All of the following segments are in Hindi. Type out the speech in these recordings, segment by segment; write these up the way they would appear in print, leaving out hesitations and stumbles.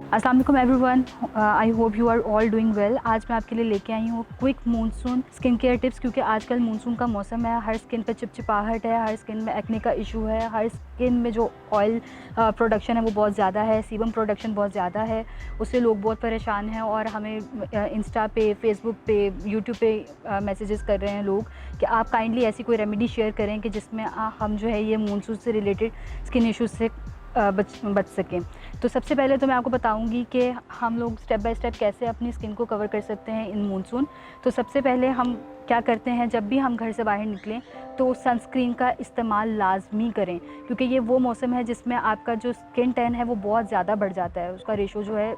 अस्सलाम वालेकुम everyone, I hope you are all doing well. आज मैं आपके लिए लेके आई हूँ quick monsoon skin care tips, क्योंकि आजकल मानसून का मौसम है। हर स्किन पे चिपचिपाहट है, हर स्किन में एक्ने का इशू है, हर स्किन में जो ऑयल प्रोडक्शन है वो बहुत ज़्यादा है, सीबम प्रोडक्शन बहुत ज़्यादा है। उससे लोग बहुत परेशान हैं और हमें इंस्टा पे, फेसबुक पे, यूट्यूब पे मैसेजेस कर रहे हैं लोग कि आप काइंडली ऐसी कोई रेमेडी शेयर करें कि जिसमें हम जो है ये मानसून से रिलेटेड स्किन इश्यूज से बच सकें। तो सबसे पहले तो मैं आपको बताऊंगी कि हम लोग स्टेप बाय स्टेप कैसे अपनी स्किन को कवर कर सकते हैं इन मानसून। तो सबसे पहले हम क्या करते हैं, जब भी हम घर से बाहर निकलें तो सनस्क्रीन का इस्तेमाल लाजमी करें, क्योंकि ये वो मौसम है जिसमें आपका जो स्किन टैन है वो बहुत ज़्यादा बढ़ जाता है। उसका रेशो जो है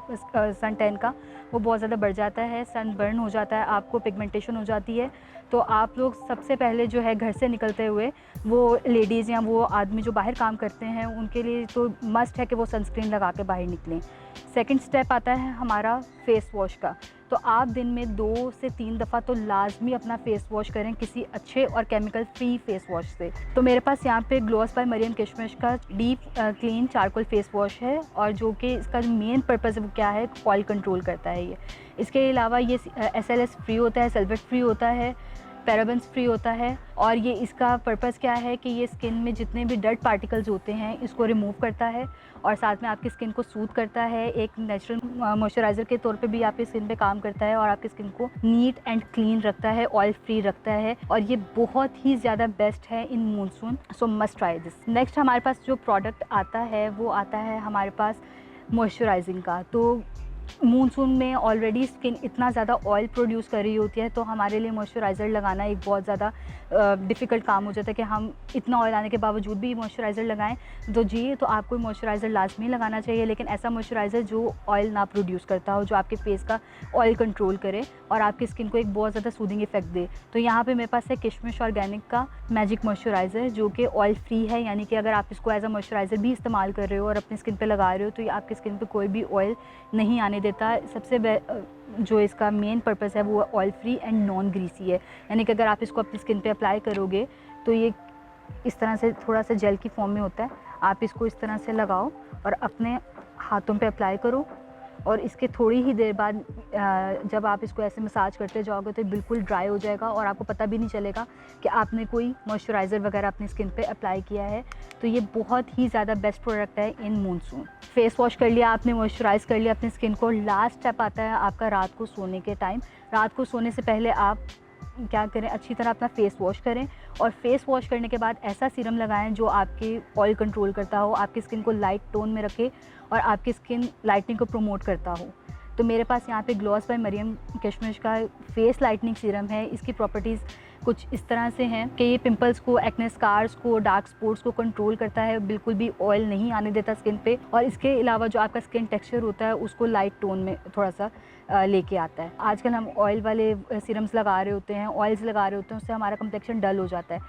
सन टैन का वो बहुत ज़्यादा बढ़ जाता है, सन बर्न हो जाता है, आपको पिगमेंटेशन हो जाती है। तो आप लोग सबसे पहले जो है घर से निकलते हुए, वो लेडीज़ या वो आदमी जो बाहर काम करते हैं उनके लिए तो मस्ट है कि वो सनस्क्रीन लगा के बाहर निकलें। सेकंड स्टेप आता है हमारा फेस वॉश का। तो आप दिन में 2 से 3 दफ़ा तो लाजमी अपना फेस वॉश करें किसी अच्छे और केमिकल फ्री फेस वॉश से। तो मेरे पास यहाँ पे ग्लोस बाय मरियम किशमिश का deep clean charcoal face wash है, और जो कि इसका जो मेन पर्पज़ है वो क्या है, ऑयल कंट्रोल करता है ये। इसके अलावा ये SLS फ्री होता है, सल्फेट फ्री होता है, पैराबेन्स फ्री होता है, और ये इसका पर्पज़ क्या है कि ये स्किन में जितने भी डर्ट पार्टिकल्स होते हैं इसको रिमूव करता है, और साथ में आपकी स्किन को सूद करता है। एक नेचुरल मॉइस्चराइज़र के तौर पे भी आपकी स्किन पे काम करता है और आपकी स्किन को नीट एंड क्लीन रखता है, ऑयल फ्री रखता है, और ये बहुत ही ज़्यादा बेस्ट है इन monsoon. So must try this. Next हमारे पास जो प्रोडक्ट आता है वो आता है हमारे पास मॉइस्चराइजिंग का। तो मानसून में ऑलरेडी स्किन इतना ज़्यादा ऑयल प्रोड्यूस कर रही होती है, तो हमारे लिए मॉइस्चराइज़र लगाना एक बहुत ज़्यादा डिफ़िकल्ट काम हो जाता है कि हम इतना ऑयल आने के बावजूद भी मॉइस्चराइज़र लगाएं। तो आपको मॉइस्चराइज़र लाजमी लगाना चाहिए, लेकिन ऐसा मॉइस्चराइज़र जो ऑयल ना प्रोड्यूस करता हो, जो आपके फेस का ऑयल कंट्रोल करे और आपकी स्किन को एक बहुत ज़्यादा सूदिंग इफेक्ट दे। तो यहाँ पर मेरे पास है किशमिश ऑर्गेनिक का मैजिक मॉइस्चराइज़र, जो कि ऑयल फ्री है, यानी कि अगर आप इसको एज अ मॉइस्चराइज़र भी इस्तेमाल कर रहे हो और अपनी स्किन पर लगा रहे हो तो ये आपकी स्किन पर कोई भी ऑयल नहीं आने देता। जो इसका मेन पर्पस है वो oil free and non greasy है, यानी कि अगर आप इसको अपनी स्किन पे अप्लाई करोगे तो ये इस तरह से थोड़ा सा जेल की फॉर्म में होता है। आप इसको इस तरह से लगाओ और अपने हाथों पे अप्लाई करो, और इसके थोड़ी ही देर बाद जब आप इसको ऐसे मसाज करते जाओगे तो बिल्कुल ड्राई हो जाएगा और आपको पता भी नहीं चलेगा कि आपने कोई मॉइस्चराइज़र वगैरह अपनी स्किन पे अप्लाई किया है। तो ये बहुत ही ज़्यादा बेस्ट प्रोडक्ट है इन मानसून। फेस वॉश कर लिया आपने, मॉइस्चराइज़ कर लिया अपनी स्किन को। लास्ट स्टेप आता है आपका रात को सोने के टाइम। रात को सोने से पहले आप क्या करें, अच्छी तरह अपना फेस वॉश करें, और फेस वॉश करने के बाद ऐसा सीरम लगाएं जो आपके ऑयल कंट्रोल करता हो, आपकी स्किन को लाइट टोन में रखे और आपकी स्किन लाइटनिंग को प्रमोट करता हो। तो मेरे पास यहाँ पे ग्लॉस बाय मरियम किशमिश का फेस लाइटनिंग सीरम है। इसकी प्रॉपर्टीज़ कुछ इस तरह से हैं कि ये पिंपल्स को, एक्ने स्कार्स को, डार्क स्पॉट्स को कंट्रोल करता है, बिल्कुल भी ऑयल नहीं आने देता स्किन पे, और इसके अलावा जो आपका स्किन टेक्सचर होता है उसको लाइट टोन में थोड़ा सा लेके आता है। आजकल हम ऑयल वाले सीरम्स लगा रहे होते हैं, ऑयल्स लगा रहे होते हैं, उससे हमारा कम्प्लेक्शन डल हो जाता है।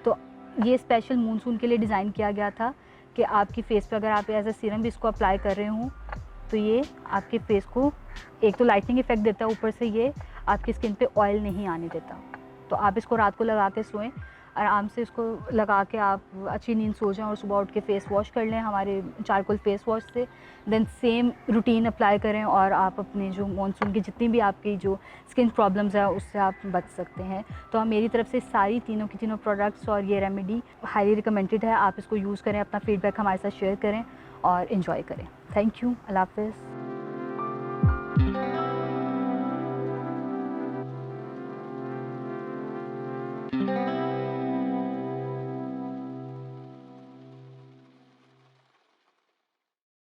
तो ये स्पेशल मानसून के लिए डिज़ाइन किया गया था कि आपकी फेस पे अगर आप एज ए सीरम भी इसको अप्लाई कर रहे हों तो ये आपके फेस को एक तो लाइटनिंग इफेक्ट देता है, ऊपर से ये आपकी स्किन पे ऑयल नहीं आने देता। तो आप इसको रात को लगा के सोएं, आराम से इसको लगा के आप अच्छी नींद सो जाएं और सुबह उठ के फेस वॉश कर लें हमारे चारकोल फेस वॉश से। देन सेम रूटीन अप्लाई करें और आप अपने जो मानसून की जितनी भी आपकी जो स्किन प्रॉब्लम्स है उससे आप बच सकते हैं। तो हम मेरी तरफ से सारी तीनों की तीनों प्रोडक्ट्स और ये रेमेडी हाईली रिकमेंडेड है। आप इसको यूज़ करें, अपना फीडबैक हमारे साथ शेयर करें और इन्जॉय करें। Thank you. अल्लाह हाफ़िज़।